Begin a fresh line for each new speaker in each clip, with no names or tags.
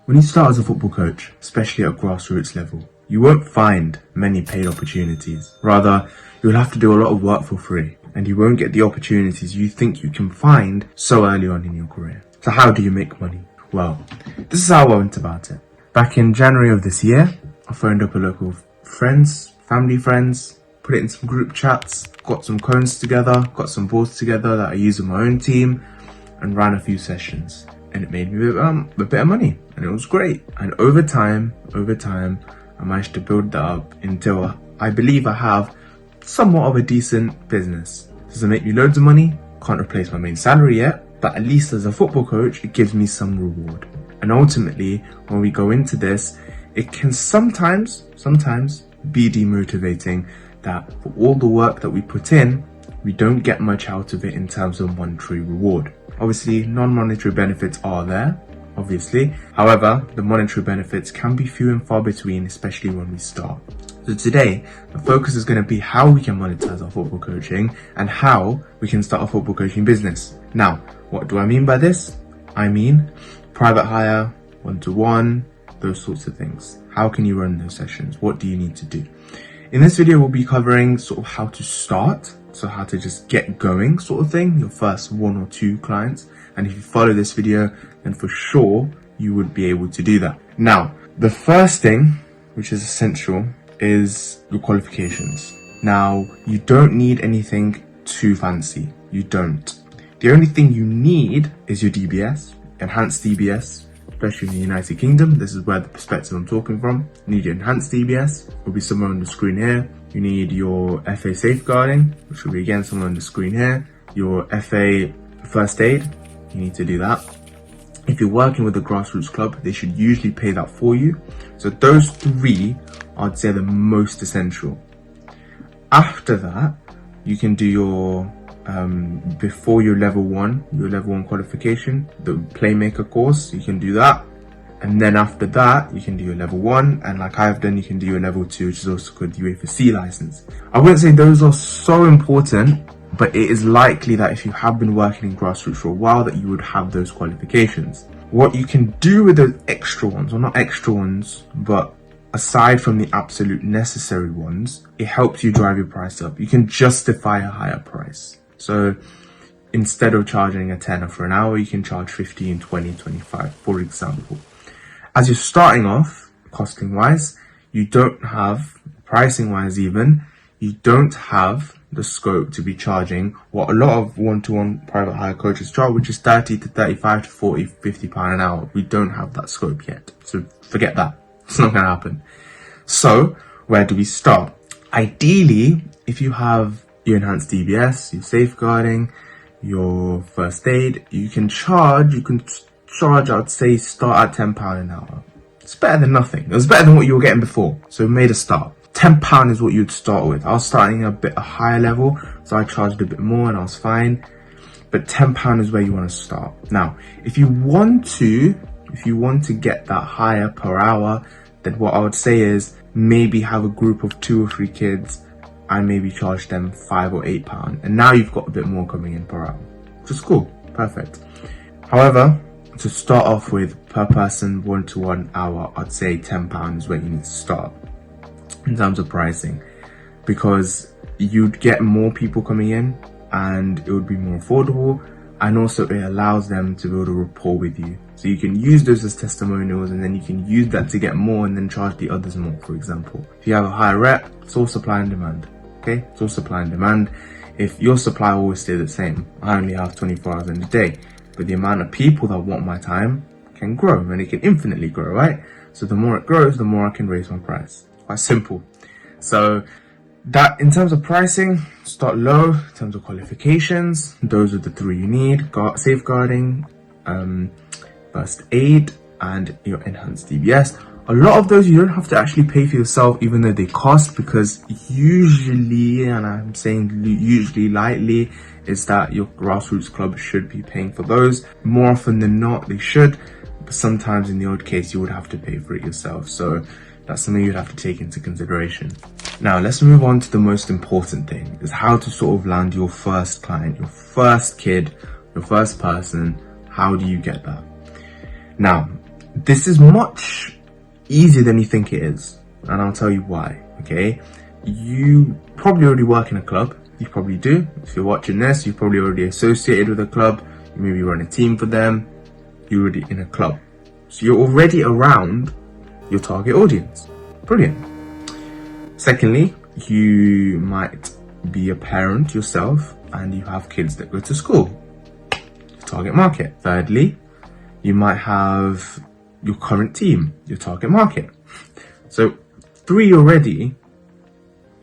When you start as a football coach, especially at grassroots level, you won't find many paid opportunities. Rather, you'll have to do a lot of work for free, and you won't get the opportunities you think you can find so early on in your career. So how do you make money? Well, this is how I went about it. Back in January of this year, I phoned up a local family friends, put it in some group chats, got some cones together, got some boards together that I use in my own team, and ran a few sessions. And it made me a bit of money, and it was great. And over time, I managed to build that up until I believe I have somewhat of a decent business. Does it make me loads of money? Can't replace my main salary yet, but at least as a football coach, it gives me some reward. And ultimately, when we go into this, it can sometimes be demotivating that for all the work that we put in, we don't get much out of it in terms of monetary reward. Obviously, non-monetary benefits are there, obviously. However, the monetary benefits can be few and far between, especially when we start. So today, the focus is going to be how we can monetize our football coaching and how we can start a football coaching business. Now, what do I mean by this? I mean private hire, one-to-one, those sorts of things. How can you run those sessions? What do you need to do? In this video, we'll be covering sort of how to start, so how to just get going sort of thing, your first 1 or 2 clients. And if you follow this video, then for sure you would be able to do that. Now, the first thing, which is essential, is your qualifications. Now, you don't need anything too fancy. You don't. The only thing you need is your DBS, enhanced DBS, especially in the United Kingdom. This is where the perspective I'm talking from. You need your enhanced DBS, will be somewhere on the screen here. You need your FA safeguarding, which will be again somewhere on the screen here. Your FA first aid, you need to do that. If you're working with a grassroots club, they should usually pay that for you. So those 3, I'd say, the most essential. After that, you can do your before your level 1 qualification, the playmaker course, you can do that. And then after that, you can do your level 1, and like I've done, you can do your level 2, which is also called the UEFA C license. I wouldn't say those are so important, but it is likely that if you have been working in grassroots for a while, that you would have those qualifications. What you can do with those extra ones, or not extra ones, but aside from the absolute necessary ones, it helps you drive your price up. You can justify a higher price. So instead of charging a tenner for an hour, you can charge 15, 20, 25, for example. As you're starting off, costing wise, you don't have, pricing wise even, you don't have the scope to be charging what a lot of one-to-one private hire coaches charge, which is 30 to 35 to 40, 50 pound an hour. We don't have that scope yet. So forget that. It's not going to happen. So where do we start? Ideally, if you have your enhanced DBS, your safeguarding, your first aid, you can charge, I'd say, start at £10 an hour. It's better than nothing. It was better than what you were getting before. So we made a start. £10 is what you'd start with. I was starting a higher level, so I charged a bit more and I was fine. But £10 is where you want to start. Now, if you want to get that higher per hour, then what I would say is maybe have a group of 2 or 3 kids and maybe charge them £5 or £8. And now you've got a bit more coming in per hour, which is cool. Perfect. However, to start off with, per person, 1-to-1 hour, I'd say £10 is where you need to start in terms of pricing, because you'd get more people coming in and it would be more affordable, and also it allows them to build a rapport with you. So you can use those as testimonials, and then you can use that to get more and then charge the others more, for example. If you have a higher rep, it's all supply and demand. Okay, it's all supply and demand. If your supply always stay the same, I only have 24 hours in a day, but the amount of people that want my time can grow, and it can infinitely grow, right? So the more it grows, the more I can raise my price. Quite simple. So that, in terms of pricing, start low. In terms of qualifications, those are the 3 you need: safeguarding, first aid, and your enhanced DBS. A lot of those you don't have to actually pay for yourself, even though they cost, because usually, and I'm saying usually lightly, is that your grassroots club should be paying for those. More often than not, they should, but sometimes in the odd case, you would have to pay for it yourself. So that's something you'd have to take into consideration. Now, let's move on to the most important thing, is how to sort of land your first client, your first kid, your first person. How do you get that? Now, This is much easier than you think it is, and I'll tell you why. Okay, you probably already work in a club. You probably do. If you're watching this, you're probably already associated with a club. You maybe run a team for them. You're already in a club, so you're already around your target audience. Brilliant. Secondly, you might be a parent yourself and you have kids that go to school. Your target market. Thirdly, you might have your current team, your target market. So 3 already.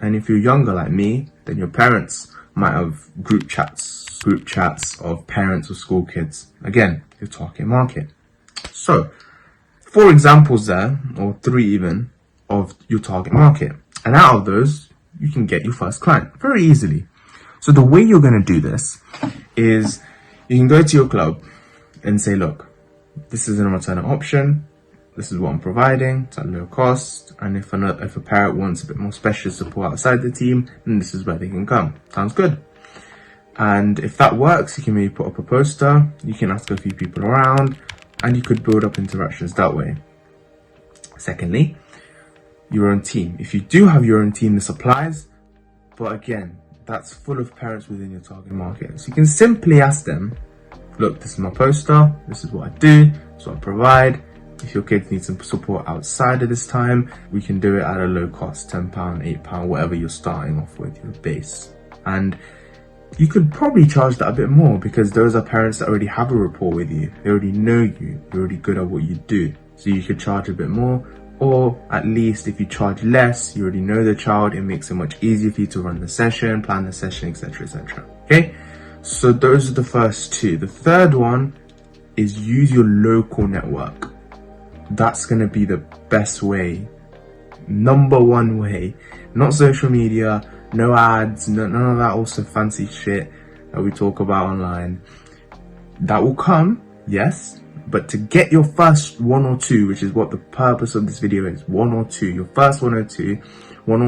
And if you're younger like me, then your parents might have group chats of parents of school kids. Again, your target market. So 4 examples there, or 3 even, of your target market. And out of those, you can get your first client very easily. So the way you're going to do this is you can go to your club and say, look, this is an alternate option. This is what I'm providing. It's at low cost. And if a parent wants a bit more specialist support outside the team, then this is where they can come. Sounds good. And if that works, you can maybe put up a poster. You can ask a few people around, and you could build up interactions that way. Secondly, your own team. If you do have your own team, this applies. But again, that's full of parents within your target market. So you can simply ask them, look, this is my poster. This is what I do. This is what I provide. If your kids need some support outside of this time, we can do it at a low cost, £10, £8, whatever you're starting off with, your base. And you could probably charge that a bit more because those are parents that already have a rapport with you. They already know you. You're already good at what you do. So you could charge a bit more. Or at least if you charge less, you already know the child, it makes it much easier for you to run the session, plan the session, etc, etc. Okay, so those are the first 2. The third one is use your local network. That's going to be the best way, number 1 way. Not social media, no ads, none of that also fancy shit that we talk about online. That will come, yes. But to get your first 1 or 2, which is what the purpose of this video is, 1 or 2, your first 1 or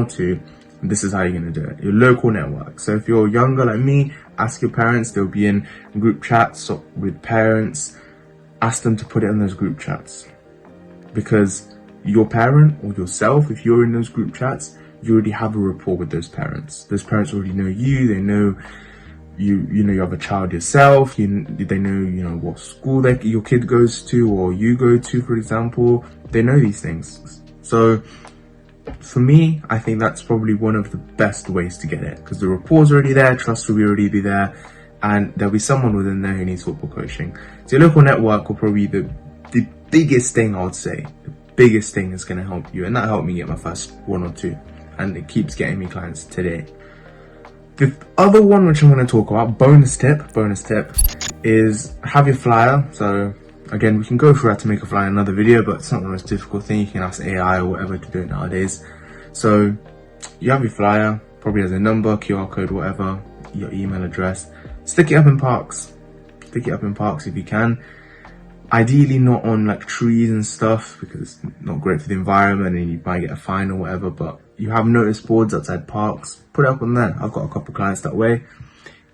2, this is how you're going to do it. Your local network. So if you're younger like me, ask your parents. They'll be in group chats with parents. Ask them to put it in those group chats. Because your parent or yourself, if you're in those group chats, you already have a rapport with those parents. Those parents already know you. They know you know you have a child yourself. They know what school your kid goes to or you go to, for example. They know these things. So for me, I think that's probably one of the best ways to get it, because the rapport's already there, trust will already be there, and there'll be someone within there who needs football coaching. So your local network will probably be the biggest thing, I would say. The biggest thing is going to help you, and that helped me get my first 1 or 2, and it keeps getting me clients today. The other one which I'm going to talk about, bonus tip, is have your flyer. So again, we can go through how to make a flyer in another video, but it's not the most difficult thing. You can ask AI or whatever to do it nowadays. So you have your flyer, probably has a number, QR code, whatever, your email address. Stick it up in parks. Stick it up in parks if you can. Ideally not on like trees and stuff, because it's not great for the environment and you might get a fine or whatever, but you have notice boards outside parks, put it up on there. I've got a couple of clients that way.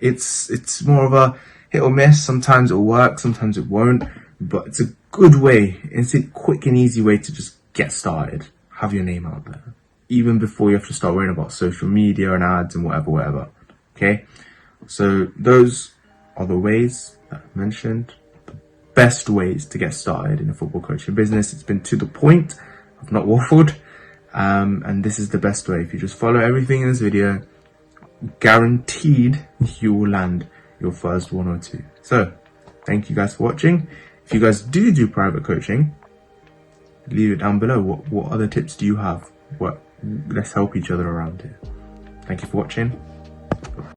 It's more of a hit or miss. Sometimes it'll work, sometimes it won't, but it's a good way. It's a quick and easy way to just get started. Have your name out there, even before you have to start worrying about social media and ads and whatever. Okay, so those are the ways that I've mentioned. Best ways to get started in a football coaching business. It's been to the point. I've not waffled, and this is the best way. If you just follow everything in this video, guaranteed you will land your first 1 or 2. So thank you guys for watching. If you guys do private coaching, leave it down below. What other tips do you have? Let's help each other around here. Thank you for watching.